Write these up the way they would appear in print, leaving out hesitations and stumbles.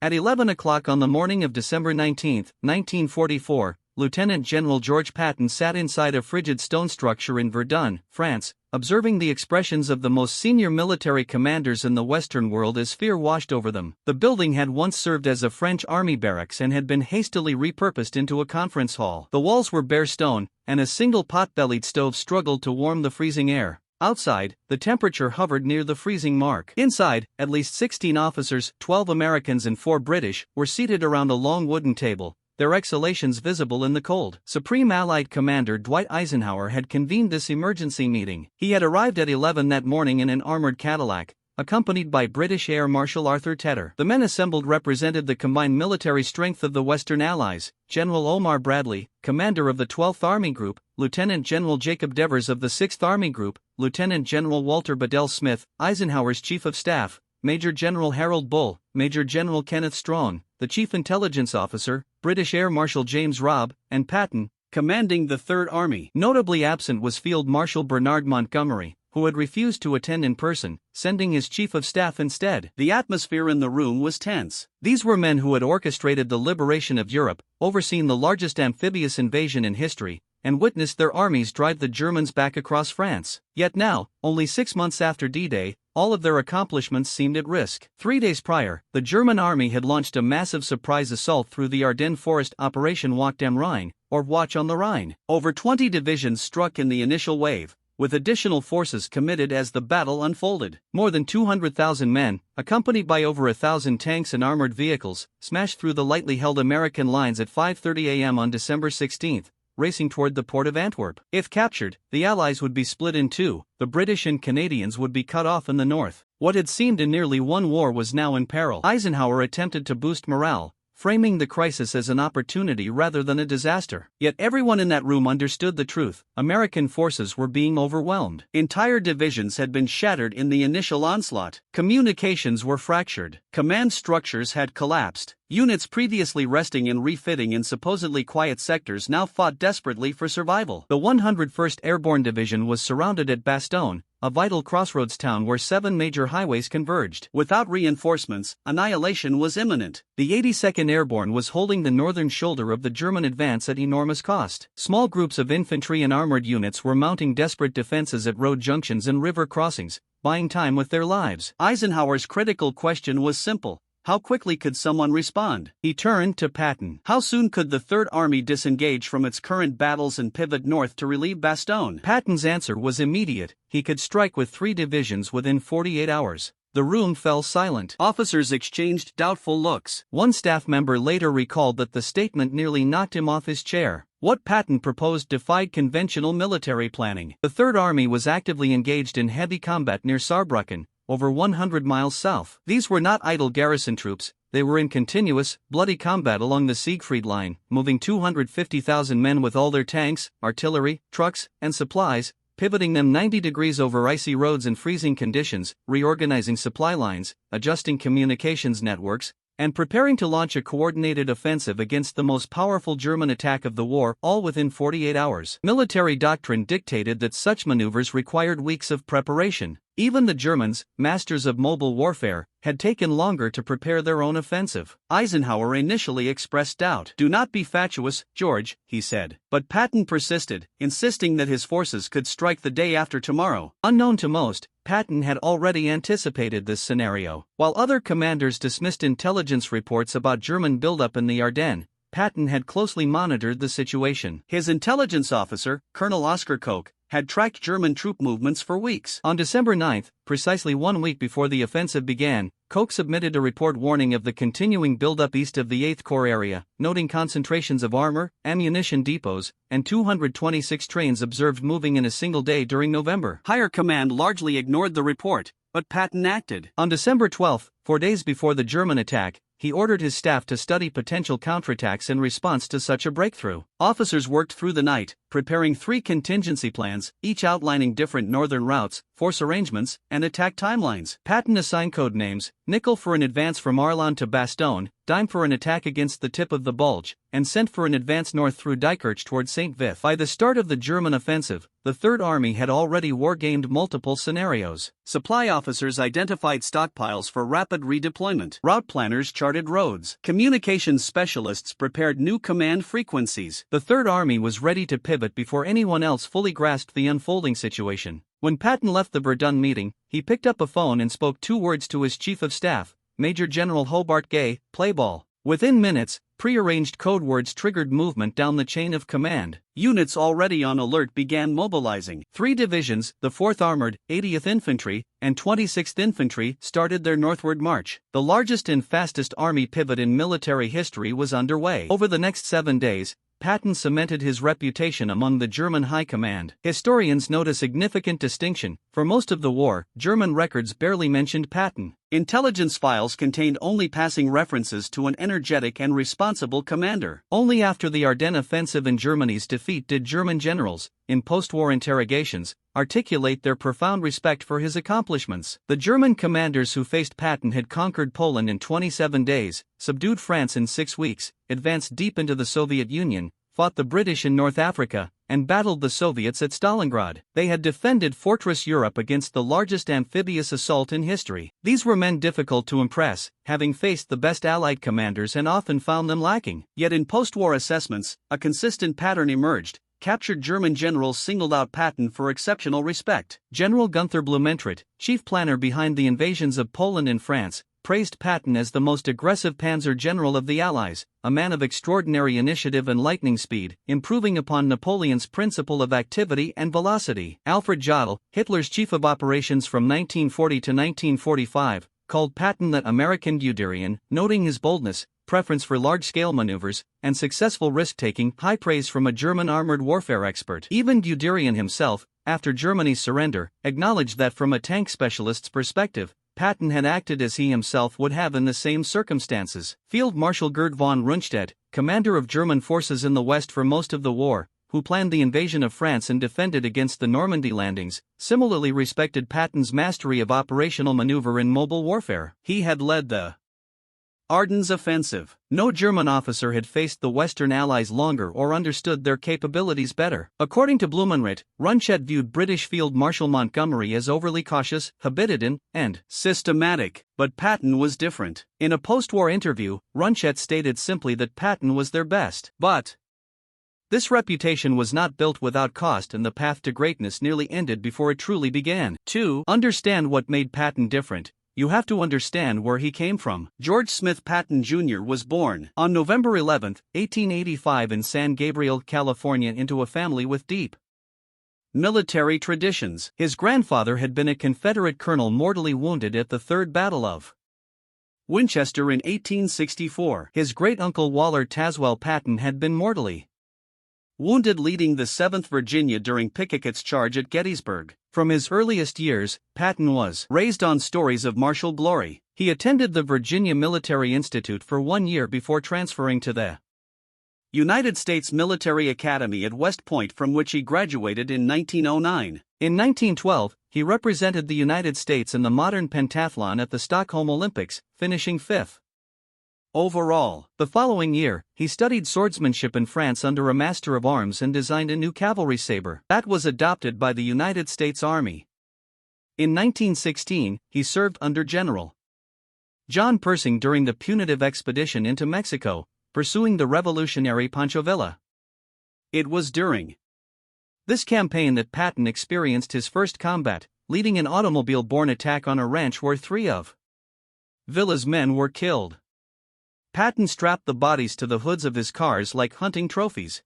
At 11 o'clock on the morning of December 19, 1944, Lieutenant General George Patton sat inside a frigid stone structure in Verdun, France, observing the expressions of the most senior military commanders in the Western world as fear washed over them. The building had once served as a French army barracks and had been hastily repurposed into a conference hall. The walls were bare stone, and a single pot-bellied stove struggled to warm the freezing air. Outside, the temperature hovered near the freezing mark. Inside, at least 16 officers, 12 Americans and 4 British, were seated around a long wooden table, their exhalations visible in the cold. Supreme Allied Commander Dwight Eisenhower had convened this emergency meeting. He had arrived at 11 that morning in an armored Cadillac, accompanied by British Air Marshal Arthur Tedder. The men assembled represented the combined military strength of the Western Allies: General Omar Bradley, commander of the 12th Army Group; Lieutenant General Jacob Devers of the 6th Army Group; Lieutenant General Walter Bedell Smith, Eisenhower's Chief of Staff; Major General Harold Bull; Major General Kenneth Strachan, the Chief Intelligence Officer; British Air Marshal James Robb; and Patton, commanding the 3rd Army. Notably absent was Field Marshal Bernard Montgomery, who had refused to attend in person, sending his chief of staff instead. The atmosphere in the room was tense. These were men who had orchestrated the liberation of Europe, overseen the largest amphibious invasion in history, and witnessed their armies drive the Germans back across France. Yet now, only 6 months after D-Day, all of their accomplishments seemed at risk. 3 days prior, the German army had launched a massive surprise assault through the Ardennes forest, Operation Walk am Rhein, or Watch on the Rhine. Over 20 divisions struck in the initial wave, with additional forces committed as the battle unfolded. More than 200,000 men, accompanied by over 1,000 tanks and armored vehicles, smashed through the lightly held American lines at 5:30 a.m. on December 16, racing toward the port of Antwerp. If captured, the Allies would be split in two. The British and Canadians would be cut off in the north. What had seemed a nearly won war was now in peril. Eisenhower attempted to boost morale, framing the crisis as an opportunity rather than a disaster. Yet everyone in that room understood the truth: American forces were being overwhelmed. Entire divisions had been shattered in the initial onslaught. Communications were fractured. Command structures had collapsed. Units previously resting and refitting in supposedly quiet sectors now fought desperately for survival. The 101st Airborne Division was surrounded at Bastogne, a vital crossroads town where 7 major highways converged. Without reinforcements, annihilation was imminent. The 82nd Airborne was holding the northern shoulder of the German advance at enormous cost. Small groups of infantry and armored units were mounting desperate defenses at road junctions and river crossings, buying time with their lives. Eisenhower's critical question was simple: how quickly could someone respond? He turned to Patton. How soon could the 3rd Army disengage from its current battles and pivot north to relieve Bastogne? Patton's answer was immediate: he could strike with 3 divisions within 48 hours. The room fell silent. Officers exchanged doubtful looks. One staff member later recalled that the statement nearly knocked him off his chair. What Patton proposed defied conventional military planning. The 3rd Army was actively engaged in heavy combat near Saarbrücken, over 100 miles south. These were not idle garrison troops, they were in continuous, bloody combat along the Siegfried Line, moving 250,000 men with all their tanks, artillery, trucks, and supplies, pivoting them 90 degrees over icy roads and freezing conditions, reorganizing supply lines, adjusting communications networks, and preparing to launch a coordinated offensive against the most powerful German attack of the war, all within 48 hours. Military doctrine dictated that such maneuvers required weeks of preparation. Even the Germans, masters of mobile warfare, had taken longer to prepare their own offensive. Eisenhower initially expressed doubt. "Do not be fatuous, George," he said. But Patton persisted, insisting that his forces could strike the day after tomorrow. Unknown to most, Patton had already anticipated this scenario. While other commanders dismissed intelligence reports about German buildup in the Ardennes, Patton had closely monitored the situation. His intelligence officer, Colonel Oscar Koch, had tracked German troop movements for weeks. On December 9, precisely 1 week before the offensive began, Koch submitted a report warning of the continuing buildup east of the 8th Corps area, noting concentrations of armor, ammunition depots, and 226 trains observed moving in a single day during November. Higher command largely ignored the report, but Patton acted. On December 12, 4 days before the German attack, he ordered his staff to study potential counterattacks in response to such a breakthrough. Officers worked through the night, preparing 3 contingency plans, each outlining different northern routes, force arrangements, and attack timelines. Patton assigned code names: Nickel for an advance from Arlon to Bastogne, Dime for an attack against the tip of the Bulge, and Cent for an advance north through Dykirch toward St. Vith. By the start of the German offensive, the Third Army had already wargamed multiple scenarios. Supply officers identified stockpiles for rapid redeployment. Route planners charted roads. Communications specialists prepared new command frequencies. The Third Army was ready to pivot before anyone else fully grasped the unfolding situation. When Patton left the Verdun meeting, he picked up a phone and spoke 2 words to his chief of staff, Major General Hobart Gay: play ball. Within minutes, pre-arranged code words triggered movement down the chain of command. Units already on alert began mobilizing. 3 divisions, the 4th Armored, 80th Infantry, and 26th Infantry, started their northward march. The largest and fastest army pivot in military history was underway. Over the next 7 days, Patton cemented his reputation among the German high command. Historians note a significant distinction. For most of the war, German records barely mentioned Patton. Intelligence files contained only passing references to an energetic and responsible commander. Only after the Ardennes offensive and Germany's defeat did German generals, in post-war interrogations, articulate their profound respect for his accomplishments. The German commanders who faced Patton had conquered Poland in 27 days, subdued France in 6 weeks, advanced deep into the Soviet Union, fought the British in North Africa, and battled the Soviets at Stalingrad. They had defended Fortress Europe against the largest amphibious assault in history. These were men difficult to impress, having faced the best Allied commanders and often found them lacking. Yet in post-war assessments, a consistent pattern emerged. Captured German generals singled out Patton for exceptional respect. General Gunther Blumentritt, chief planner behind the invasions of Poland and France, praised Patton as the most aggressive panzer general of the Allies, a man of extraordinary initiative and lightning speed, improving upon Napoleon's principle of activity and velocity. Alfred Jodl, Hitler's chief of operations from 1940 to 1945, called Patton the American Guderian, noting his boldness, preference for large-scale maneuvers, and successful risk-taking. High praise from a German armored warfare expert. Even Guderian himself, after Germany's surrender, acknowledged that from a tank specialist's perspective, Patton had acted as he himself would have in the same circumstances. Field Marshal Gerd von Rundstedt, commander of German forces in the West for most of the war, who planned the invasion of France and defended against the Normandy landings, similarly respected Patton's mastery of operational maneuver in mobile warfare. He had led the Ardennes offensive. No German officer had faced the Western Allies longer or understood their capabilities better. According to Blumenritt, Rundstedt viewed British Field Marshal Montgomery as overly cautious, habituated, and systematic. But Patton was different. In a post-war interview, Rundstedt stated simply that Patton was their best. But this reputation was not built without cost, and the path to greatness nearly ended before it truly began. To understand what made Patton different, you have to understand where he came from. George Smith Patton Jr. was born on November 11, 1885 in San Gabriel, California, into a family with deep military traditions. His grandfather had been a Confederate colonel mortally wounded at the Third Battle of Winchester in 1864. His great-uncle Waller Tazewell Patton had been mortally wounded leading the 7th Virginia during Pickett's charge at Gettysburg. From his earliest years, Patton was raised on stories of martial glory. He attended the Virginia Military Institute for 1 year before transferring to the United States Military Academy at West Point, from which he graduated in 1909. In 1912, he represented the United States in the modern pentathlon at the Stockholm Olympics, finishing 5th overall. The following year, he studied swordsmanship in France under a master of arms and designed a new cavalry saber that was adopted by the United States Army. In 1916, he served under General John Pershing during the punitive expedition into Mexico, pursuing the revolutionary Pancho Villa. It was during this campaign that Patton experienced his first combat, leading an automobile-borne attack on a ranch where 3 of Villa's men were killed. Patton strapped the bodies to the hoods of his cars like hunting trophies.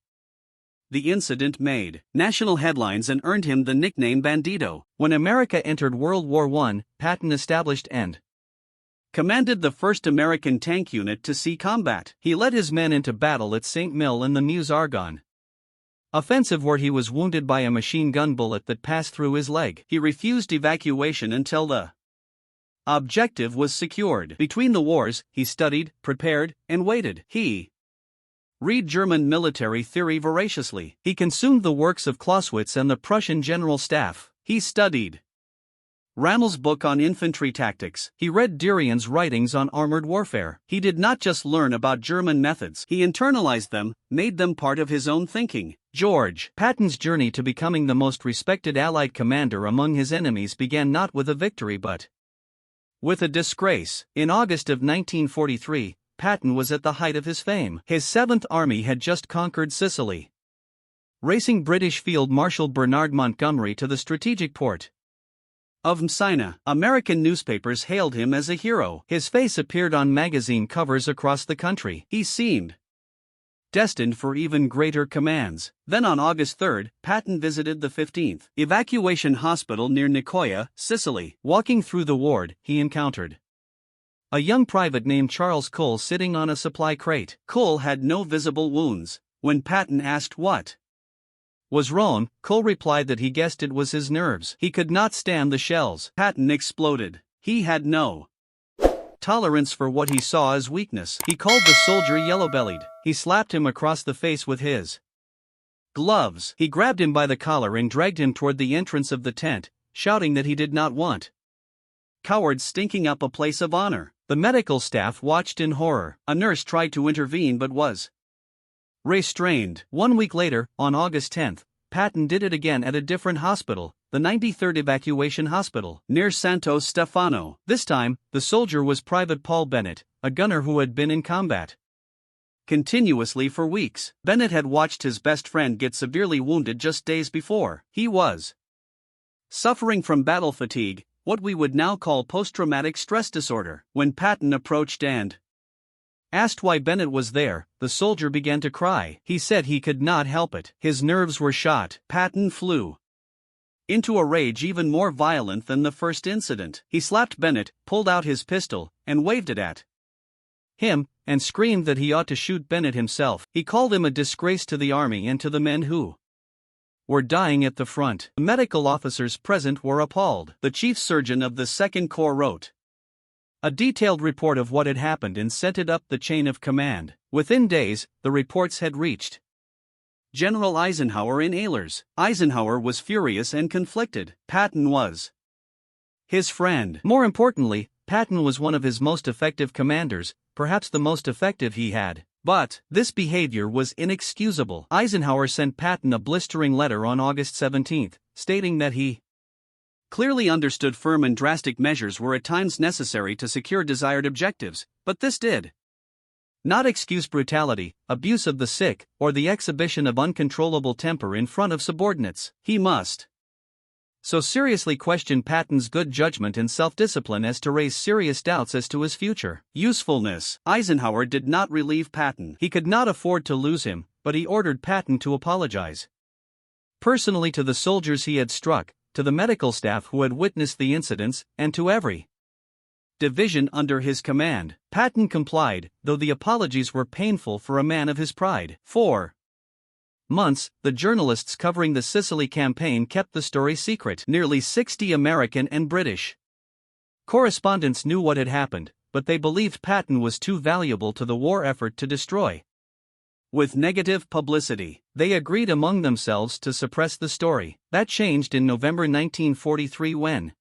The incident made national headlines and earned him the nickname Bandito. When America entered World War I, Patton established and commanded the first American tank unit to see combat. He led his men into battle at St. Mill in the Meuse-Argonne offensive, where he was wounded by a machine gun bullet that passed through his leg. He refused evacuation until the objective was secured. Between the wars, he studied, prepared, and waited. He read German military theory voraciously. He consumed the works of Clausewitz and the Prussian General Staff. He studied Rammel's book on infantry tactics. He read Durian's writings on armored warfare. He did not just learn about German methods, he internalized them, made them part of his own thinking. George Patton's journey to becoming the most respected Allied commander among his enemies began not with a victory but with a disgrace. In August of 1943, Patton was at the height of his fame. His 7th Army had just conquered Sicily, racing British Field Marshal Bernard Montgomery to the strategic port of Messina. American newspapers hailed him as a hero. His face appeared on magazine covers across the country. He seemed destined for even greater commands. Then on August 3, Patton visited the 15th Evacuation Hospital near Nicoya, Sicily. Walking through the ward, he encountered a young private named Charles Cole sitting on a supply crate. Cole had no visible wounds. When Patton asked what was wrong, Cole replied that he guessed it was his nerves. He could not stand the shells. Patton exploded. He had no tolerance for what he saw as weakness. He called the soldier yellow-bellied. He slapped him across the face with his gloves. He grabbed him by the collar and dragged him toward the entrance of the tent, shouting that he did not want cowards stinking up a place of honor. The medical staff watched in horror. A nurse tried to intervene but was restrained. 1 week later, on August 10, Patton did it again at a different hospital, the 93rd Evacuation Hospital, near Santo Stefano. This time, the soldier was Private Paul Bennett, a gunner who had been in combat continuously for weeks. Bennett had watched his best friend get severely wounded just days before. He was suffering from battle fatigue, what we would now call post-traumatic stress disorder. When Patton approached and asked why Bennett was there, the soldier began to cry. He said he could not help it. His nerves were shot. Patton flew into a rage even more violent than the first incident. He slapped Bennett, pulled out his pistol, and waved it at him, and screamed that he ought to shoot Bennett himself. He called him a disgrace to the army and to the men who were dying at the front. The medical officers present were appalled. The chief surgeon of the 2nd Corps wrote a detailed report of what had happened and sent it up the chain of command. Within days, the reports had reached General Eisenhower in Ehlers. Eisenhower was furious and conflicted. Patton was his friend. More importantly, Patton was one of his most effective commanders, perhaps the most effective he had. But this behavior was inexcusable. Eisenhower sent Patton a blistering letter on August 17, stating that he clearly understood firm and drastic measures were at times necessary to secure desired objectives, but this did not excuse brutality, abuse of the sick, or the exhibition of uncontrollable temper in front of subordinates. He must so seriously question Patton's good judgment and self-discipline as to raise serious doubts as to his future usefulness. Eisenhower did not relieve Patton. He could not afford to lose him, but he ordered Patton to apologize personally to the soldiers he had struck, to the medical staff who had witnessed the incidents, and to every division under his command. Patton complied, though the apologies were painful for a man of his pride. 4 months, the journalists covering the Sicily campaign kept the story secret. Nearly 60 American and British correspondents knew what had happened, but they believed Patton was too valuable to the war effort to destroy with negative publicity. They agreed among themselves to suppress the story. That changed in November 1943 when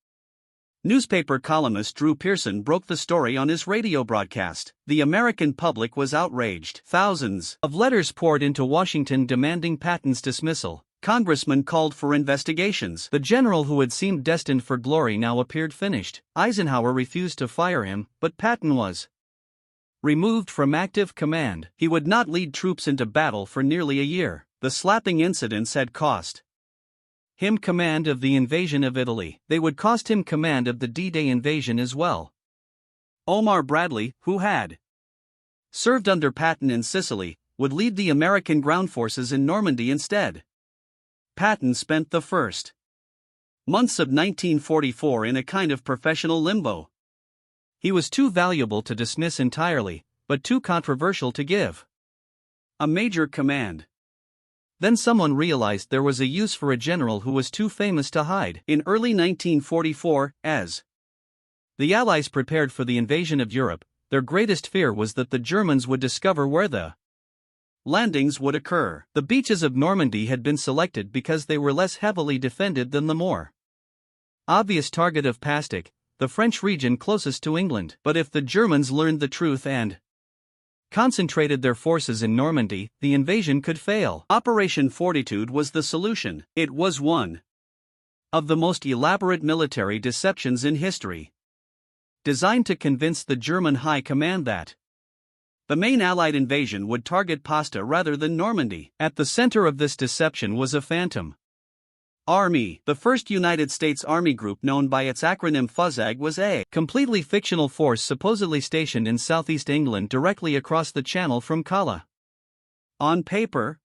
newspaper columnist Drew Pearson broke the story on his radio broadcast. The American public was outraged. Thousands of letters poured into Washington demanding Patton's dismissal. Congressmen called for investigations. The general who had seemed destined for glory now appeared finished. Eisenhower refused to fire him, but Patton was removed from active command. He would not lead troops into battle for nearly a year. The slapping incidents had cost him command of the invasion of Italy. They would cost him command of the D-Day invasion as well. Omar Bradley, who had served under Patton in Sicily, would lead the American ground forces in Normandy instead. Patton spent the first months of 1944 in a kind of professional limbo. He was too valuable to dismiss entirely, but too controversial to give a major command. Then someone realized there was a use for a general who was too famous to hide. In early 1944, as the Allies prepared for the invasion of Europe, their greatest fear was that the Germans would discover where the landings would occur. The beaches of Normandy had been selected because they were less heavily defended than the more obvious target of Pastic, the French region closest to England. But if the Germans learned the truth and concentrated their forces in Normandy, the invasion could fail. Operation Fortitude was the solution. It was one of the most elaborate military deceptions in history, designed to convince the German high command that the main Allied invasion would target Pasta rather than Normandy. At the center of this deception was a phantom army. The first United States Army group, known by its acronym FUZAG, was a completely fictional force supposedly stationed in southeast England directly across the channel from Calais. On paper,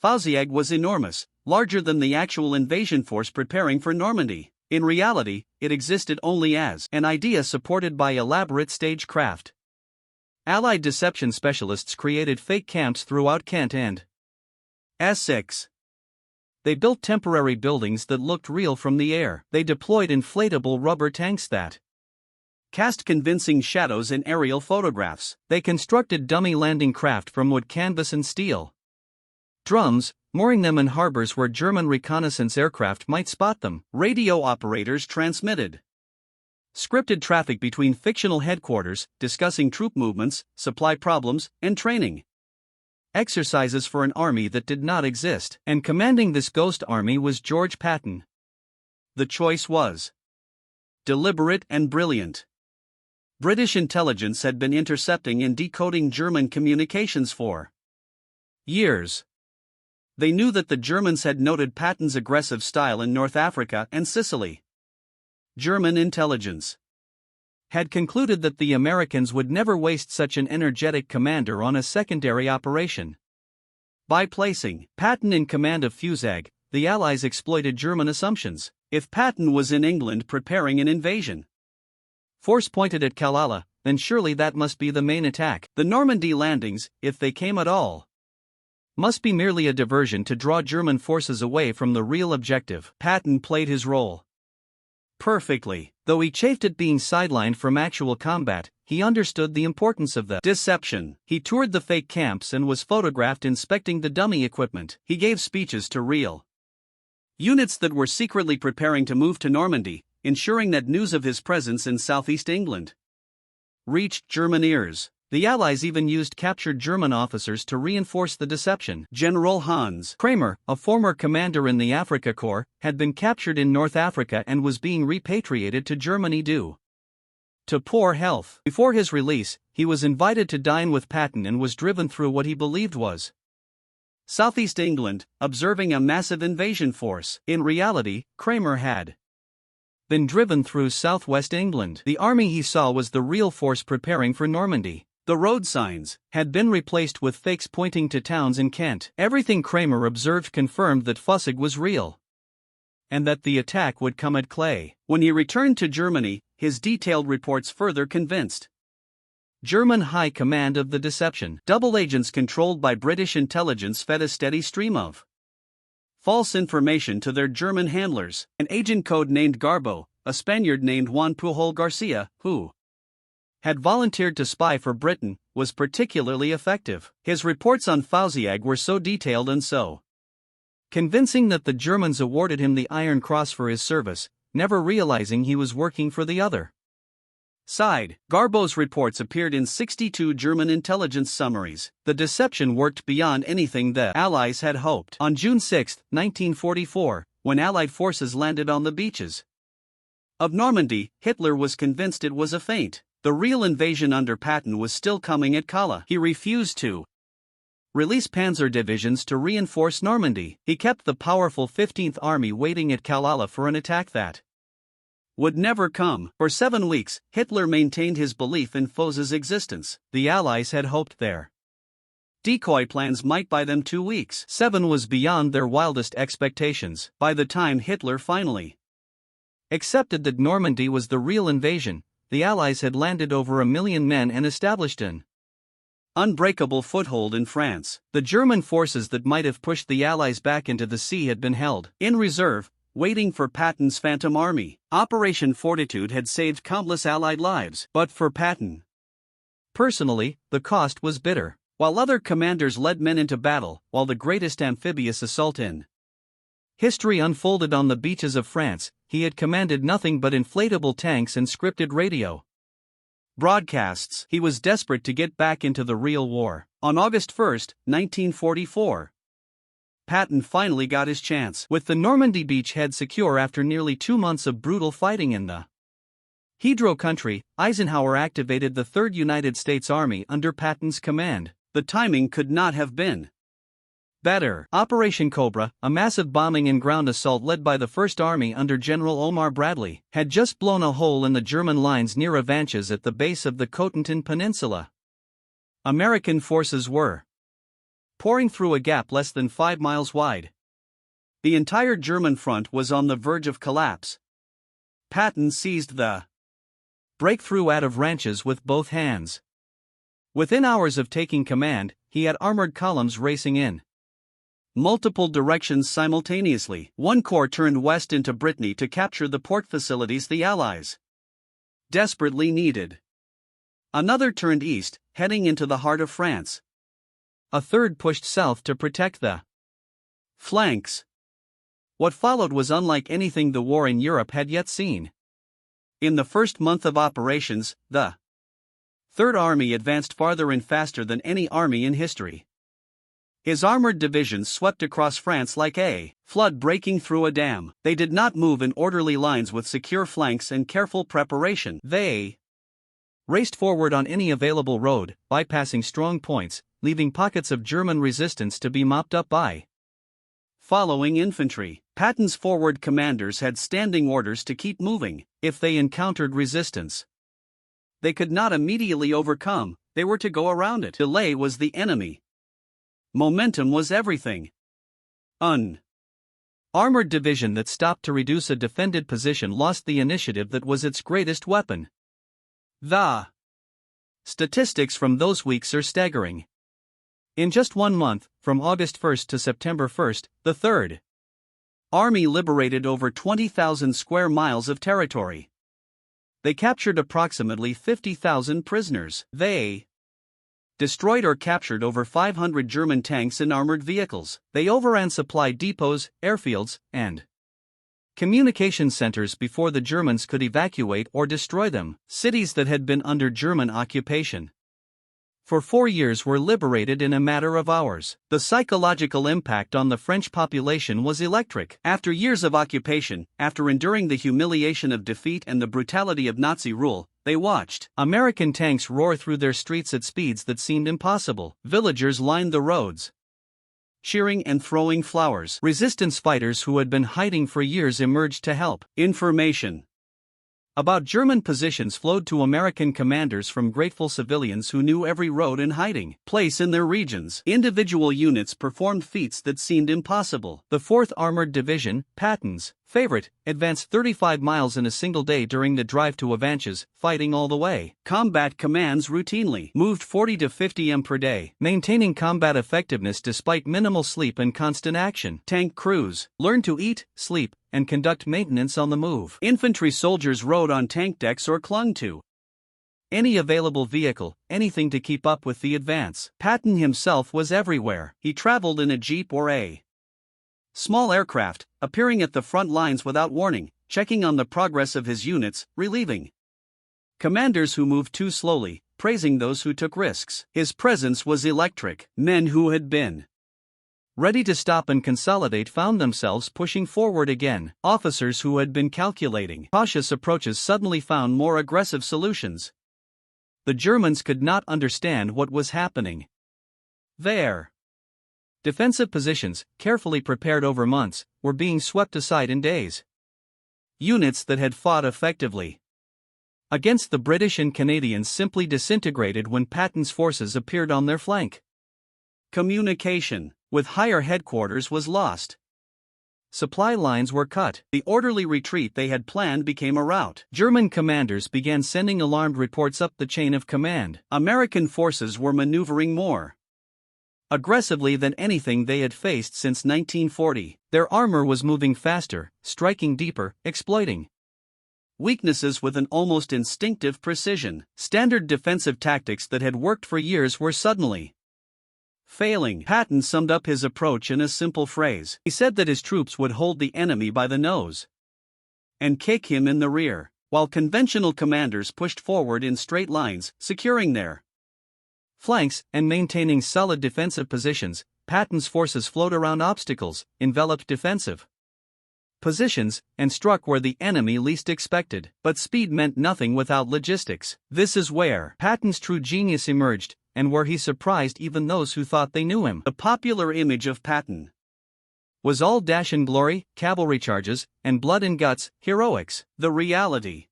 FUZAG was enormous, larger than the actual invasion force preparing for Normandy. In reality, it existed only as an idea supported by elaborate stagecraft. Allied deception specialists created fake camps throughout Kent and Essex. They built temporary buildings that looked real from the air. They deployed inflatable rubber tanks that cast convincing shadows in aerial photographs. They constructed dummy landing craft from wood, canvas, and steel drums, mooring them in harbors where German reconnaissance aircraft might spot them. Radio operators transmitted scripted traffic between fictional headquarters, discussing troop movements, supply problems, and training exercises for an army that did not exist. And commanding this ghost army was George Patton. The choice was deliberate and brilliant. British intelligence had been intercepting and decoding German communications for years. They knew that the Germans had noted Patton's aggressive style in North Africa and Sicily. German intelligence had concluded that the Americans would never waste such an energetic commander on a secondary operation. By placing Patton in command of FUZAG, the Allies exploited German assumptions. If Patton was in England preparing an invasion force pointed at Calais, then surely that must be the main attack. The Normandy landings, if they came at all, must be merely a diversion to draw German forces away from the real objective. Patton played his role perfectly. Though he chafed at being sidelined from actual combat, he understood the importance of the deception. He toured the fake camps and was photographed inspecting the dummy equipment. He gave speeches to real units that were secretly preparing to move to Normandy, ensuring that news of his presence in southeast England reached German ears. The Allies even used captured German officers to reinforce the deception. General Hans Kramer, a former commander in the Afrika Korps, had been captured in North Africa and was being repatriated to Germany due to poor health. Before his release, he was invited to dine with Patton and was driven through what he believed was southeast England, observing a massive invasion force. In reality, Kramer had been driven through southwest England. The army he saw was the real force preparing for Normandy. The road signs had been replaced with fakes pointing to towns in Kent. Everything Kramer observed confirmed that FUZAG was real, and that the attack would come at Calais. When he returned to Germany, his detailed reports further convinced German high command of the deception. Double agents controlled by British intelligence fed a steady stream of false information to their German handlers. An agent code named Garbo, a Spaniard named Juan Pujol Garcia, who had volunteered to spy for Britain, was particularly effective. His reports on FUZAG were so detailed and so convincing that the Germans awarded him the Iron Cross for his service, never realizing he was working for the other side. Garbo's reports appeared in 62 German intelligence summaries. The deception worked beyond anything the Allies had hoped. On June 6, 1944, when Allied forces landed on the beaches of Normandy, Hitler was convinced it was a feint. The real invasion under Patton was still coming at Calais. He refused to release panzer divisions to reinforce Normandy. He kept the powerful 15th Army waiting at Calais for an attack that would never come. For 7 weeks, Hitler maintained his belief in FUZAG's existence. The Allies had hoped their decoy plans might buy them 2 weeks. 7 was beyond their wildest expectations. By the time Hitler finally accepted that Normandy was the real invasion, the Allies had landed over 1 million men and established an unbreakable foothold in France. The German forces that might have pushed the Allies back into the sea had been held in reserve, waiting for Patton's Phantom Army. Operation Fortitude had saved countless Allied lives, but for Patton personally, the cost was bitter. while other commanders led men into battle, while the greatest amphibious assault in history unfolded on the beaches of France, he had commanded nothing but inflatable tanks and scripted radio broadcasts. He was desperate to get back into the real war. On August 1, 1944, Patton finally got his chance. With the Normandy beachhead secure after nearly 2 months of brutal fighting in the Hydro country, Eisenhower activated the 3rd United States Army under Patton's command. The timing could not have been better. Operation Cobra, a massive bombing and ground assault led by the 1st Army under General Omar Bradley, had just blown a hole in the German lines near Avanches at the base of the Cotentin Peninsula. American forces were pouring through a gap less than 5 miles wide. The entire German front was on the verge of collapse. Patton seized the breakthrough at Avranches with both hands. Within hours of taking command, he had armored columns racing in multiple directions simultaneously. One corps turned west into Brittany to capture the port facilities the Allies desperately needed. Another turned east, heading into the heart of France. A third pushed south to protect the flanks. What followed was unlike anything the war in Europe had yet seen. In the first month of operations, the Third Army advanced farther and faster than any army in history. His armored divisions swept across France like a flood breaking through a dam. They did not move in orderly lines with secure flanks and careful preparation. They raced forward on any available road, bypassing strong points, leaving pockets of German resistance to be mopped up by following infantry. Patton's forward commanders had standing orders to keep moving. If they encountered resistance they could not immediately overcome, they were to go around it. Delay was the enemy. Momentum was everything. Armored division that stopped to reduce a defended position lost the initiative that was its greatest weapon. The statistics from those weeks are staggering. In just 1 month, from August 1 to September 1, the Third Army liberated over 20,000 square miles of territory. They captured approximately 50,000 prisoners. They destroyed or captured over 500 German tanks and armored vehicles. They overran supply depots, airfields, and communication centers before the Germans could evacuate or destroy them. Cities that had been under German occupation for 4 years were liberated in a matter of hours. The psychological impact on the French population was electric. After years of occupation, after enduring the humiliation of defeat and the brutality of Nazi rule, they watched American tanks roar through their streets at speeds that seemed impossible. Villagers lined the roads, cheering and throwing flowers. Resistance fighters who had been hiding for years emerged to help. Information about German positions flowed to American commanders from grateful civilians who knew every road and hiding place in their regions. Individual units performed feats that seemed impossible. The 4th Armored Division, Patton's favorite, advanced 35 miles in a single day during the drive to Avanches, fighting all the way. Combat commands routinely moved 40 to 50 m per day, maintaining combat effectiveness despite minimal sleep and constant action. Tank crews learned to eat, sleep, and conduct maintenance on the move. Infantry soldiers rode on tank decks or clung to any available vehicle, anything to keep up with the advance. Patton himself was everywhere. He traveled in a jeep or a small aircraft, appearing at the front lines without warning, checking on the progress of his units, relieving commanders who moved too slowly, praising those who took risks. His presence was electric. Men who had been ready to stop and consolidate found themselves pushing forward again. Officers who had been calculating cautious approaches suddenly found more aggressive solutions. The Germans could not understand what was happening. Their defensive positions, carefully prepared over months, were being swept aside in days. Units that had fought effectively against the British and Canadians simply disintegrated when Patton's forces appeared on their flank. Communication with higher headquarters was lost. Supply lines were cut. The orderly retreat they had planned became a rout. German commanders began sending alarmed reports up the chain of command. American forces were maneuvering more aggressively than anything they had faced since 1940. Their armor was moving faster, striking deeper, exploiting weaknesses with an almost instinctive precision. Standard defensive tactics that had worked for years were suddenly Failing, Patton summed up his approach in a simple phrase. He said that his troops would hold the enemy by the nose and kick him in the rear, while conventional commanders pushed forward in straight lines, securing their flanks and maintaining solid defensive positions. Patton's forces flowed around obstacles, enveloped defensive positions, and struck where the enemy least expected. But speed meant nothing without logistics. This is where Patton's true genius emerged, and where he surprised even those who thought they knew him. The popular image of Patton was all dash and glory, cavalry charges, and blood and guts, heroics. The reality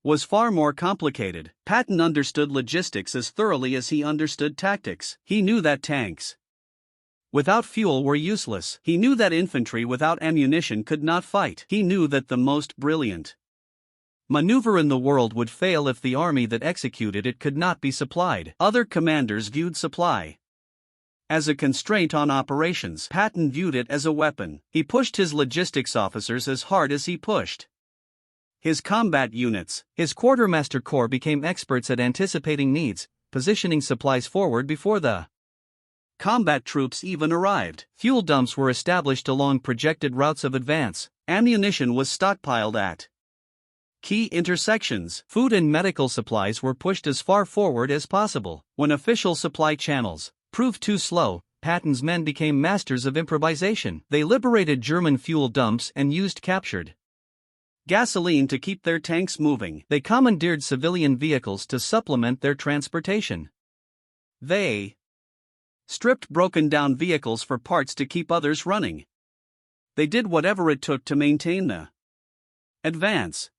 was far more complicated. Patton understood logistics as thoroughly as he understood tactics. He knew that tanks without fuel were useless. He knew that infantry without ammunition could not fight. He knew that the most brilliant maneuver in the world would fail if the army that executed it could not be supplied. Other commanders viewed supply as a constraint on operations. Patton viewed it as a weapon. He pushed his logistics officers as hard as he pushed his combat units. His quartermaster corps became experts at anticipating needs, positioning supplies forward before the combat troops even arrived. Fuel dumps were established along projected routes of advance. Ammunition was stockpiled at key intersections. Food and medical supplies were pushed as far forward as possible. When official supply channels proved too slow, Patton's men became masters of improvisation. They liberated German fuel dumps and used captured gasoline to keep their tanks moving. They commandeered civilian vehicles to supplement their transportation. They stripped broken-down vehicles for parts to keep others running. They did whatever it took to maintain the advance.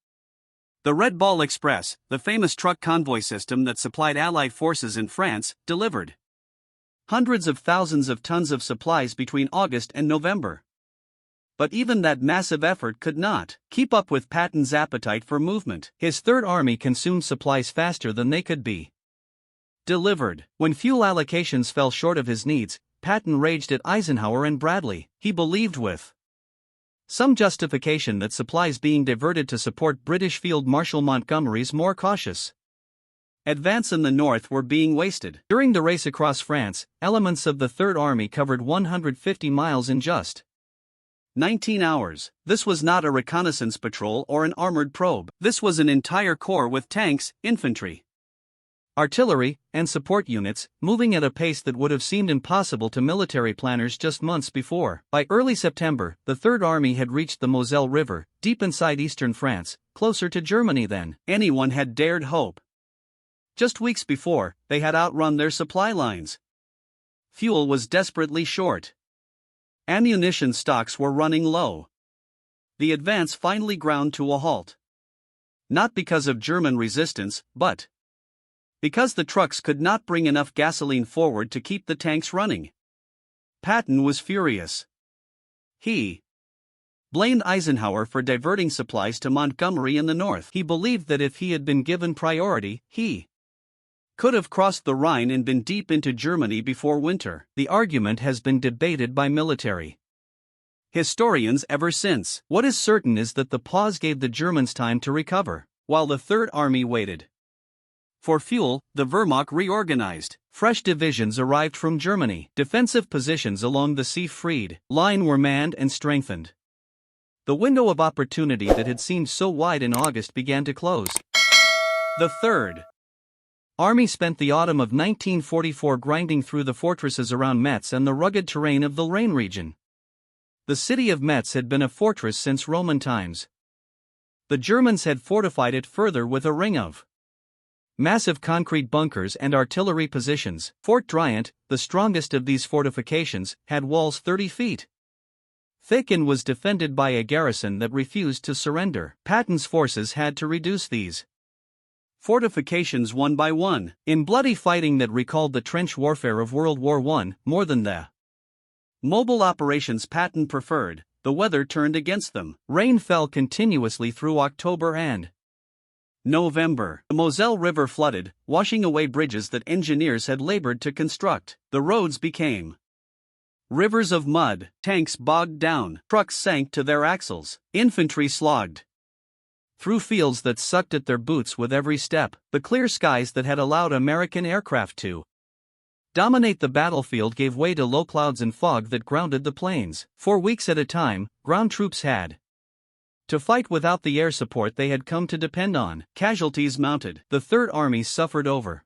The Red Ball Express, the famous truck convoy system that supplied Allied forces in France, delivered hundreds of thousands of tons of supplies between August and November. But even that massive effort could not keep up with Patton's appetite for movement. His Third Army consumed supplies faster than they could be delivered. When fuel allocations fell short of his needs, Patton raged at Eisenhower and Bradley. He believed with some justification that supplies being diverted to support British Field Marshal Montgomery's more cautious advance in the north were being wasted. During the race across France, elements of the Third Army covered 150 miles in just 19 hours. This was not a reconnaissance patrol or an armored probe. This was an entire corps with tanks, infantry, artillery, and support units, moving at a pace that would have seemed impossible to military planners just months before. By early September, the Third Army had reached the Moselle River, deep inside eastern France, closer to Germany than anyone had dared hope. Just weeks before, they had outrun their supply lines. Fuel was desperately short. Ammunition stocks were running low. The advance finally ground to a halt. Not because of German resistance, but because the trucks could not bring enough gasoline forward to keep the tanks running. Patton was furious. He blamed Eisenhower for diverting supplies to Montgomery in the north. He believed that if he had been given priority, he could have crossed the Rhine and been deep into Germany before winter. The argument has been debated by military historians ever since. What is certain is that the pause gave the Germans time to recover. While the Third Army waited for fuel, the Wehrmacht reorganized. Fresh divisions arrived from Germany. Defensive positions along the Siegfried line were manned and strengthened. The window of opportunity that had seemed so wide in August began to close. The Third Army spent the autumn of 1944 grinding through the fortresses around Metz and the rugged terrain of the Rhine region. The city of Metz had been a fortress since Roman times. The Germans had fortified it further with a ring of massive concrete bunkers and artillery positions. Fort Driant, the strongest of these fortifications, had walls 30 feet thick and was defended by a garrison that refused to surrender. Patton's forces had to reduce these fortifications one by one. In bloody fighting that recalled the trench warfare of World War I, more than the mobile operations Patton preferred, the weather turned against them. Rain fell continuously through October and November. The Moselle River flooded, washing away bridges that engineers had labored to construct. The roads became rivers of mud, tanks bogged down, trucks sank to their axles, infantry slogged through fields that sucked at their boots with every step. The clear skies that had allowed American aircraft to dominate the battlefield gave way to low clouds and fog that grounded the plains. For weeks at a time, ground troops had to fight without the air support they had come to depend on. Casualties mounted. The Third Army suffered over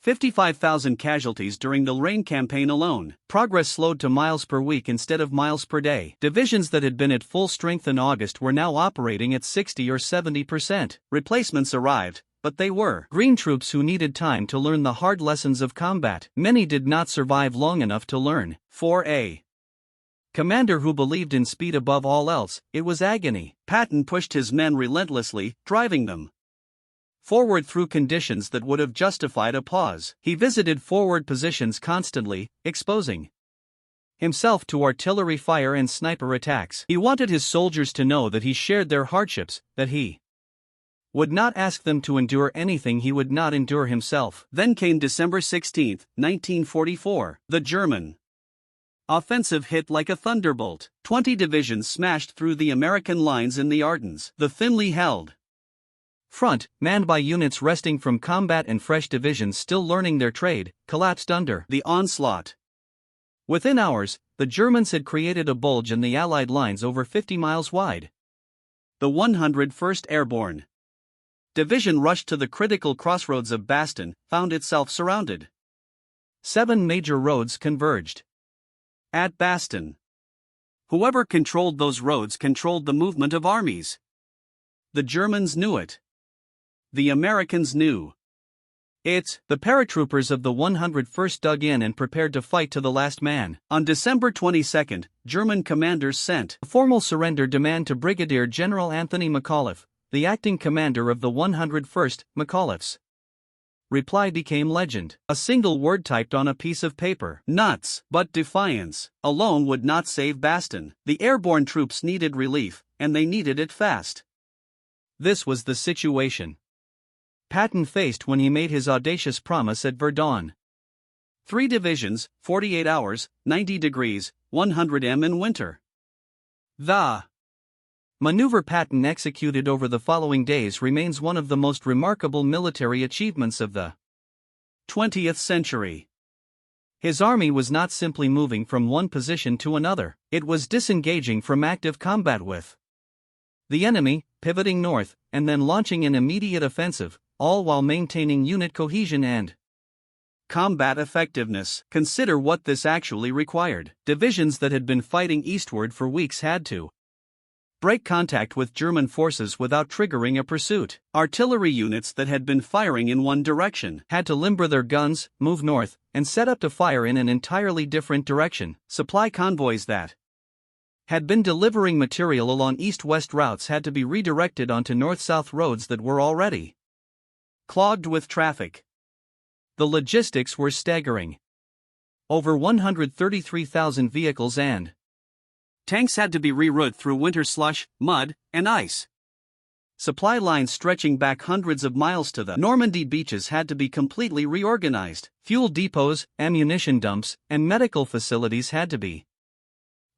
55,000 casualties during the Lorraine campaign alone. Progress slowed to miles per week instead of miles per day. Divisions that had been at full strength in August were now operating at 60 or 70%. Replacements arrived, but they were green troops who needed time to learn the hard lessons of combat. Many did not survive long enough to learn. For a commander who believed in speed above all else, it was agony. Patton pushed his men relentlessly, driving them forward through conditions that would have justified a pause. He visited forward positions constantly, exposing himself to artillery fire and sniper attacks. He wanted his soldiers to know that he shared their hardships, that he would not ask them to endure anything he would not endure himself. Then came December 16, 1944. The German offensive hit like a thunderbolt. 20 divisions smashed through the American lines in the Ardennes. The thinly held front, manned by units resting from combat and fresh divisions still learning their trade, collapsed under the onslaught. Within hours, the Germans had created a bulge in the Allied lines over 50 miles wide. The 101st Airborne Division rushed to the critical crossroads of Baston, found itself surrounded. 7 major roads converged at Baston. Whoever controlled those roads controlled the movement of armies. The Germans knew it. The Americans knew it. The paratroopers of the 101st dug in and prepared to fight to the last man. On December 22, German commanders sent a formal surrender demand to Brigadier General Anthony McAuliffe, the acting commander of the 101st. McAuliffe's reply became legend. A single word typed on a piece of paper. Nuts. But defiance alone would not save Baston. The airborne troops needed relief, and they needed it fast. This was the situation Patton faced when he made his audacious promise at Verdun. 3 divisions, 48 hours, 90 degrees, 100 m in winter. The maneuver Patton executed over the following days remains one of the most remarkable military achievements of the 20th century. His army was not simply moving from one position to another, it was disengaging from active combat with the enemy, pivoting north, and then launching an immediate offensive, all while maintaining unit cohesion and combat effectiveness. Consider what this actually required. Divisions that had been fighting eastward for weeks had to break contact with German forces without triggering a pursuit. Artillery units that had been firing in one direction had to limber their guns, move north, and set up to fire in an entirely different direction. Supply convoys that had been delivering material along east-west routes had to be redirected onto north-south roads that were already clogged with traffic. The logistics were staggering. Over 133,000 vehicles and tanks had to be rerouted through winter slush, mud, and ice. Supply lines stretching back hundreds of miles to the Normandy beaches had to be completely reorganized. Fuel depots, ammunition dumps, and medical facilities had to be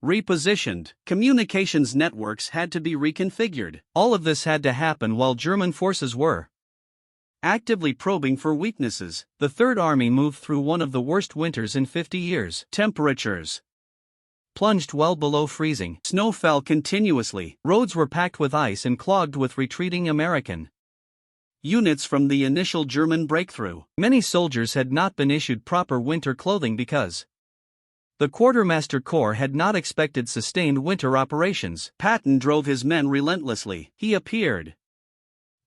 repositioned. Communications networks had to be reconfigured. All of this had to happen while German forces were actively probing for weaknesses. The Third Army moved through one of the worst winters in 50 years. Temperatures plunged well below freezing. Snow fell continuously. Roads were packed with ice and clogged with retreating American units from the initial German breakthrough. Many soldiers had not been issued proper winter clothing because the Quartermaster Corps had not expected sustained winter operations. Patton drove his men relentlessly. He appeared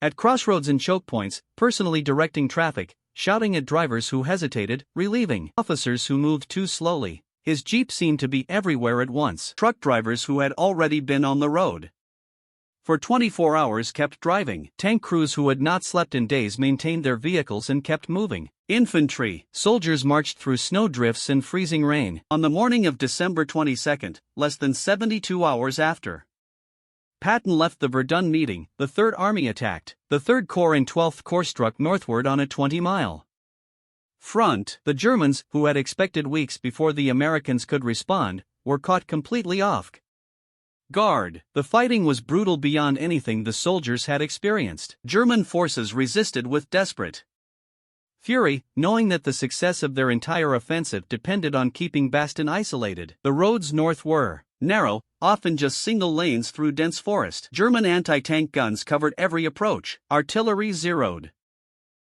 at crossroads and choke points, personally directing traffic, shouting at drivers who hesitated, relieving officers who moved too slowly. His jeep seemed to be everywhere at once. Truck drivers who had already been on the road for 24 hours kept driving. Tank crews who had not slept in days maintained their vehicles and kept moving. Infantry soldiers marched through snowdrifts and freezing rain. On the morning of December 22, less than 72 hours after Patton left the Verdun meeting, the Third Army attacked. The 3rd Corps and 12th Corps struck northward on a 20-mile front. The Germans, who had expected weeks before the Americans could respond, were caught completely off guard. The fighting was brutal beyond anything the soldiers had experienced. German forces resisted with desperate fury, knowing that the success of their entire offensive depended on keeping Baston isolated. The roads north were narrow, often just single lanes through dense forest. German anti-tank guns covered every approach. Artillery zeroed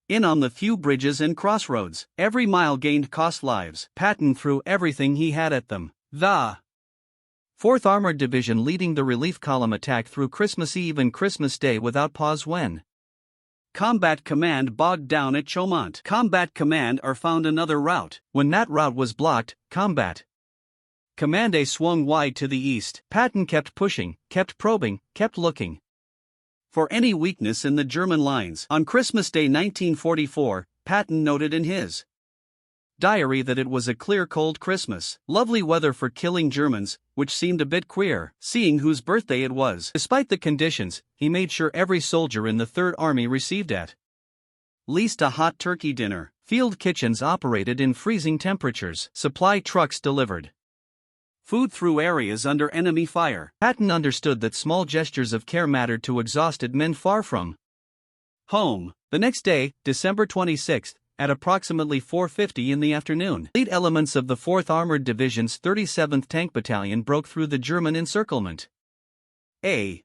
in on the few bridges and crossroads. Every mile gained cost lives. Patton threw everything he had at them. The 4th Armored Division leading the relief column attack through Christmas Eve and Christmas Day without pause when Combat Command bogged down at Chaumont. Combat Command found another route. When that route was blocked, Combat Command A swung wide to the east. Patton kept pushing, kept probing, kept looking for any weakness in the German lines. On Christmas Day 1944, Patton noted in his diary that it was a clear cold Christmas. Lovely weather for killing Germans, which seemed a bit queer, seeing whose birthday it was. Despite the conditions, he made sure every soldier in the 3rd Army received at least a hot turkey dinner. Field kitchens operated in freezing temperatures. Supply trucks delivered food through areas under enemy fire. Patton understood that small gestures of care mattered to exhausted men far from home. The next day, December 26, at approximately 4:50 in the afternoon, elite elements of the 4th Armored Division's 37th Tank Battalion broke through the German encirclement. A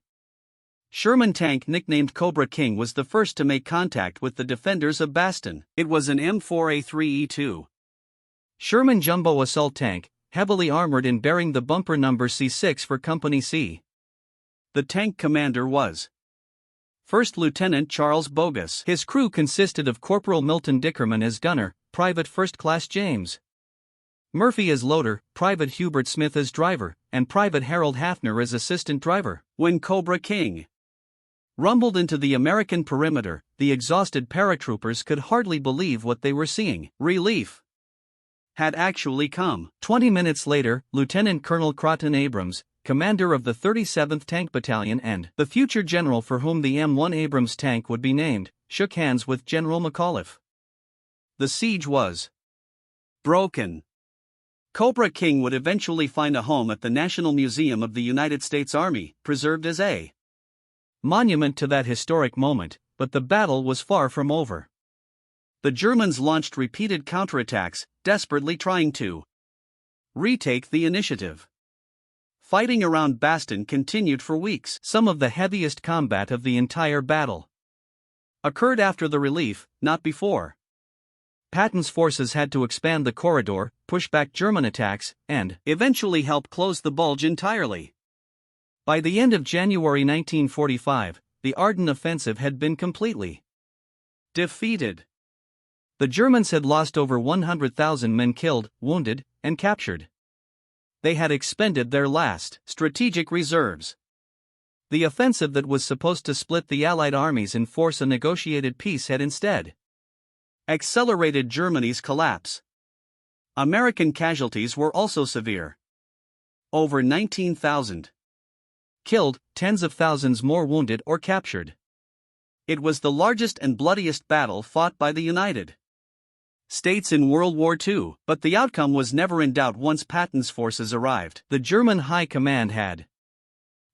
Sherman tank nicknamed Cobra King was the first to make contact with the defenders of Baston. It was an M4A3E2 Sherman jumbo assault tank, heavily armored and bearing the bumper number C6 for Company C. The tank commander was First Lieutenant Charles Bogus. His crew consisted of Corporal Milton Dickerman as gunner, Private First Class James Murphy as loader, Private Hubert Smith as driver, and Private Harold Hafner as assistant driver. When Cobra King rumbled into the American perimeter, the exhausted paratroopers could hardly believe what they were seeing. Relief had actually come. 20 minutes later, Lieutenant Colonel Croton Abrams, commander of the 37th Tank Battalion and the future general for whom the M1 Abrams tank would be named, shook hands with General McAuliffe. The siege was broken. Cobra King would eventually find a home at the National Museum of the United States Army, preserved as a monument to that historic moment, but the battle was far from over. The Germans launched repeated counterattacks, desperately trying to retake the initiative. Fighting around Baston continued for weeks. Some of the heaviest combat of the entire battle occurred after the relief, not before. Patton's forces had to expand the corridor, push back German attacks, and eventually help close the bulge entirely. By the end of January 1945, the Ardennes offensive had been completely defeated. The Germans had lost over 100,000 men killed, wounded, and captured. They had expended their last strategic reserves. The offensive that was supposed to split the Allied armies and force a negotiated peace had instead accelerated Germany's collapse. American casualties were also severe. Over 19,000 killed, tens of thousands more wounded or captured. It was the largest and bloodiest battle fought by the United States in World War II, but the outcome was never in doubt once Patton's forces arrived. The German High Command had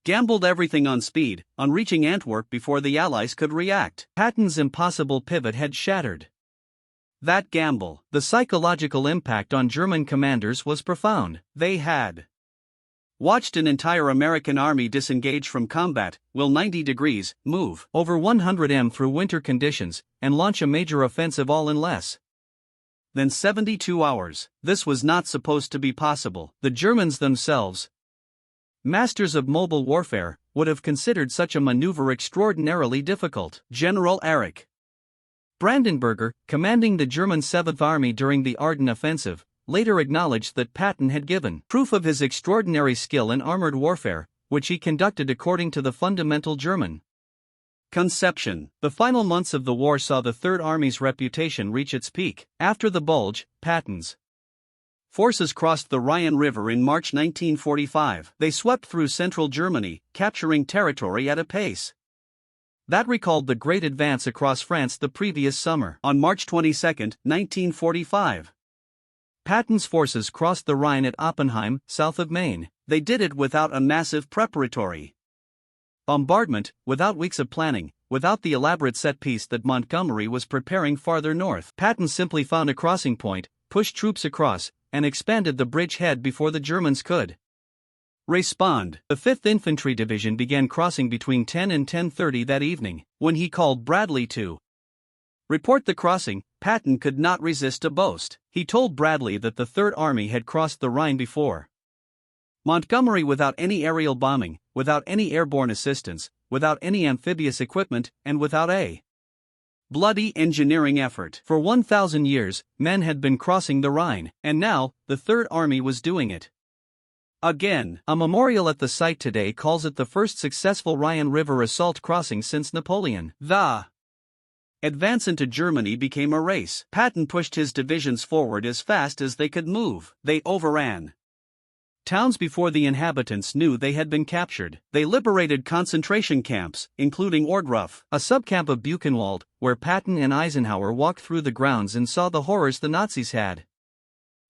gambled everything on speed, on reaching Antwerp before the Allies could react. Patton's impossible pivot had shattered that gamble. The psychological impact on German commanders was profound. They had watched an entire American army disengage from combat, will 90 degrees, move over 100 m through winter conditions, and launch a major offensive all in less than 72 hours. This was not supposed to be possible. The Germans themselves, masters of mobile warfare, would have considered such a maneuver extraordinarily difficult. General Erich Brandenberger, commanding the German 7th Army during the Ardennes offensive, later acknowledged that Patton had given proof of his extraordinary skill in armored warfare, which he conducted according to the fundamental German conception. The final months of the war saw the Third Army's reputation reach its peak. After the Bulge, Patton's forces crossed the Rhine River in March 1945. They swept through central Germany, capturing territory at a pace that recalled the great advance across France the previous summer. On March 22, 1945, Patton's forces crossed the Rhine at Oppenheim, south of Maine. They did it without a massive preparatory bombardment, without weeks of planning, without the elaborate set-piece that Montgomery was preparing farther north. Patton simply found a crossing point, pushed troops across, and expanded the bridgehead before the Germans could respond. The 5th Infantry Division began crossing between 10 and 10:30 that evening. When he called Bradley to report the crossing, Patton could not resist a boast. He told Bradley that the Third Army had crossed the Rhine before Montgomery without any aerial bombing, without any airborne assistance, without any amphibious equipment, and without a bloody engineering effort. For 1,000 years, men had been crossing the Rhine, and now, the Third Army was doing it again. A memorial at the site today calls it the first successful Rhine River assault crossing since Napoleon. The advance into Germany became a race. Patton pushed his divisions forward as fast as they could move. They overran towns before the inhabitants knew they had been captured. They liberated concentration camps, including Ohrdruf, a subcamp of Buchenwald, where Patton and Eisenhower walked through the grounds and saw the horrors the Nazis had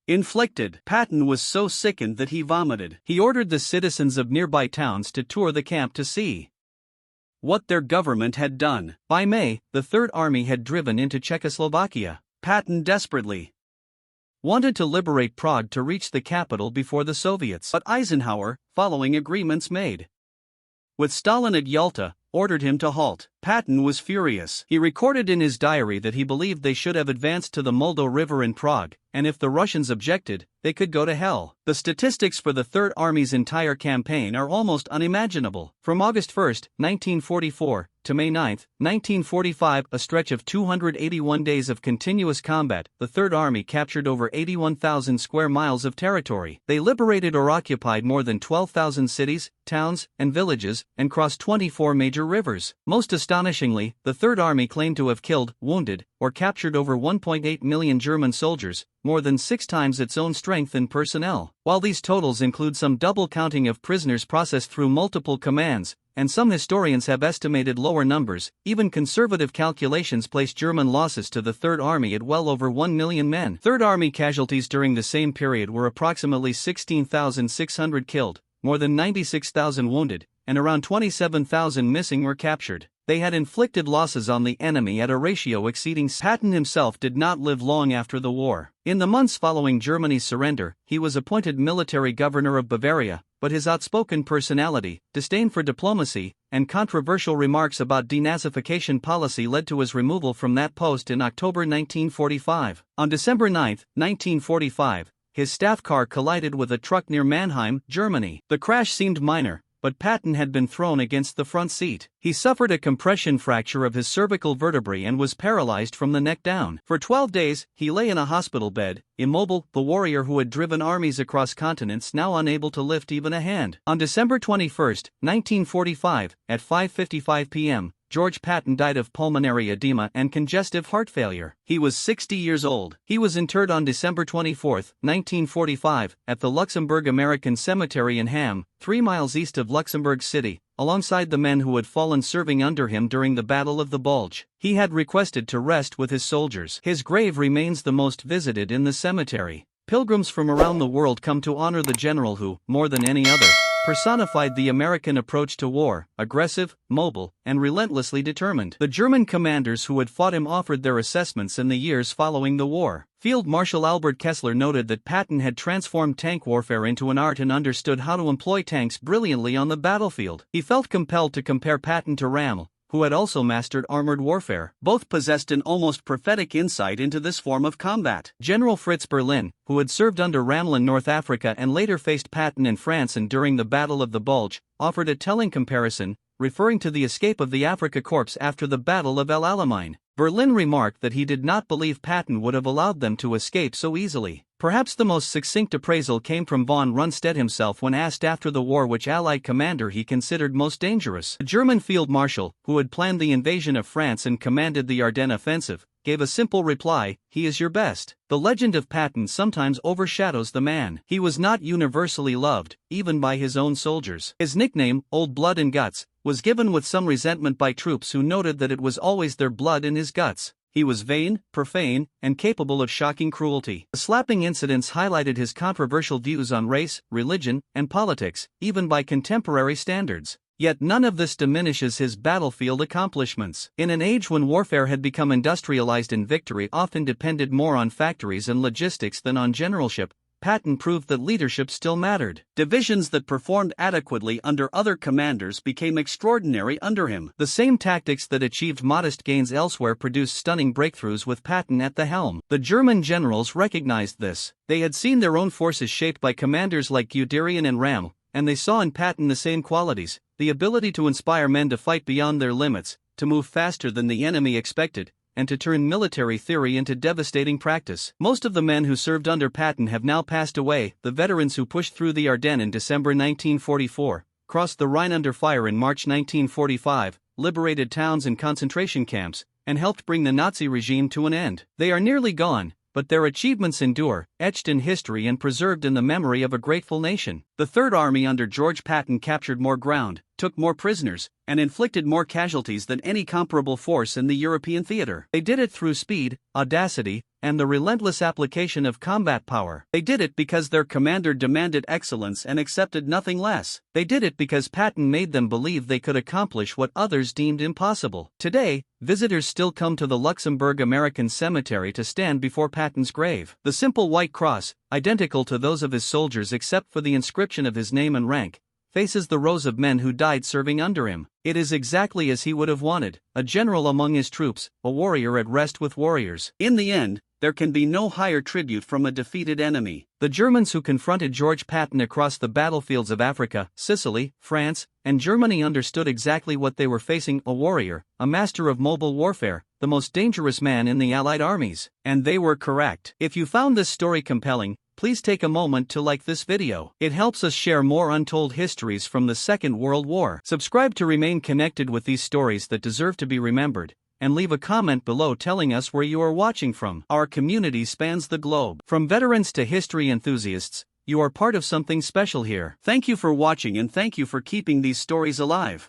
inflicted. Patton was so sickened that he vomited. He ordered the citizens of nearby towns to tour the camp to see what their government had done. By May, the Third Army had driven into Czechoslovakia. Patton desperately wanted to liberate Prague to reach the capital before the Soviets. But Eisenhower, following agreements made with Stalin at Yalta, ordered him to halt. Patton was furious. He recorded in his diary that he believed they should have advanced to the Muldo River in Prague, and if the Russians objected, they could go to hell. The statistics for the Third Army's entire campaign are almost unimaginable. From August 1, 1944, to May 9, 1945, a stretch of 281 days of continuous combat, the Third Army captured over 81,000 square miles of territory. They liberated or occupied more than 12,000 cities, towns, and villages, and crossed 24 major rivers. Most astonishingly, the Third Army claimed to have killed, wounded, or captured over 1.8 million German soldiers, more than 6 times its own strength in personnel. While these totals include some double counting of prisoners processed through multiple commands, and some historians have estimated lower numbers, even conservative calculations place German losses to the Third Army at well over 1 million men. Third Army casualties during the same period were approximately 16,600 killed, more than 96,000 wounded, and around 27,000 missing or captured. They had inflicted losses on the enemy at a ratio exceeding. Patton himself did not live long after the war. In the months following Germany's surrender, he was appointed military governor of Bavaria, but his outspoken personality, disdain for diplomacy, and controversial remarks about denazification policy led to his removal from that post in October 1945. On December 9, 1945, his staff car collided with a truck near Mannheim, Germany. The crash seemed minor, but Patton had been thrown against the front seat. He suffered a compression fracture of his cervical vertebrae and was paralyzed from the neck down. For 12 days, he lay in a hospital bed, immobile, the warrior who had driven armies across continents now unable to lift even a hand. On December 21, 1945, at 5:55 p.m., George Patton died of pulmonary edema and congestive heart failure. He was 60 years old. He was interred on December 24, 1945, at the Luxembourg American Cemetery in Ham, 3 miles east of Luxembourg City, alongside the men who had fallen serving under him during the Battle of the Bulge. He had requested to rest with his soldiers. His grave remains the most visited in the cemetery. Pilgrims from around the world come to honor the general who, more than any other, personified the American approach to war, aggressive, mobile, and relentlessly determined. The German commanders who had fought him offered their assessments in the years following the war. Field Marshal Albert Kessler noted that Patton had transformed tank warfare into an art and understood how to employ tanks brilliantly on the battlefield. He felt compelled to compare Patton to Rommel, who had also mastered armored warfare. Both possessed an almost prophetic insight into this form of combat. General Fritz Berlin, who had served under Rommel in North Africa and later faced Patton in France and during the Battle of the Bulge, offered a telling comparison, referring to the escape of the Afrika Korps after the Battle of El Alamein. Berlin remarked that he did not believe Patton would have allowed them to escape so easily. Perhaps the most succinct appraisal came from von Rundstedt himself when asked after the war which Allied commander he considered most dangerous. The German field marshal, who had planned the invasion of France and commanded the Ardennes offensive, gave a simple reply: "He is your best." The legend of Patton sometimes overshadows the man. He was not universally loved, even by his own soldiers. His nickname, Old Blood and Guts, was given with some resentment by troops who noted that it was always their blood in his guts. He was vain, profane, and capable of shocking cruelty. The slapping incidents highlighted his controversial views on race, religion, and politics, even by contemporary standards. Yet none of this diminishes his battlefield accomplishments. In an age when warfare had become industrialized and victory often depended more on factories and logistics than on generalship, Patton proved that leadership still mattered. Divisions that performed adequately under other commanders became extraordinary under him. The same tactics that achieved modest gains elsewhere produced stunning breakthroughs with Patton at the helm. The German generals recognized this. They had seen their own forces shaped by commanders like Guderian and Rommel, and they saw in Patton the same qualities: the ability to inspire men to fight beyond their limits, to move faster than the enemy expected, and to turn military theory into devastating practice. Most of the men who served under Patton have now passed away. The veterans who pushed through the Ardennes in December 1944, crossed the Rhine under fire in March 1945, liberated towns and concentration camps, and helped bring the Nazi regime to an end. They are nearly gone, but their achievements endure, etched in history and preserved in the memory of a grateful nation. The Third Army under George Patton captured more ground, took more prisoners, and inflicted more casualties than any comparable force in the European theater. They did it through speed, audacity, and the relentless application of combat power. They did it because their commander demanded excellence and accepted nothing less. They did it because Patton made them believe they could accomplish what others deemed impossible. Today, visitors still come to the Luxembourg American Cemetery to stand before Patton's grave. The simple white cross, identical to those of his soldiers except for the inscription of his name and rank, faces the rows of men who died serving under him. It is exactly as he would have wanted: a general among his troops, a warrior at rest with warriors. In the end, there can be no higher tribute from a defeated enemy. The Germans who confronted George Patton across the battlefields of Africa, Sicily, France, and Germany understood exactly what they were facing: a warrior, a master of mobile warfare, the most dangerous man in the Allied armies. And they were correct. If you found this story compelling, please take a moment to like this video. It helps us share more untold histories from the Second World War. Subscribe to remain connected with these stories that deserve to be remembered, and leave a comment below telling us where you are watching from. Our community spans the globe. From veterans to history enthusiasts, you are part of something special here. Thank you for watching, and thank you for keeping these stories alive.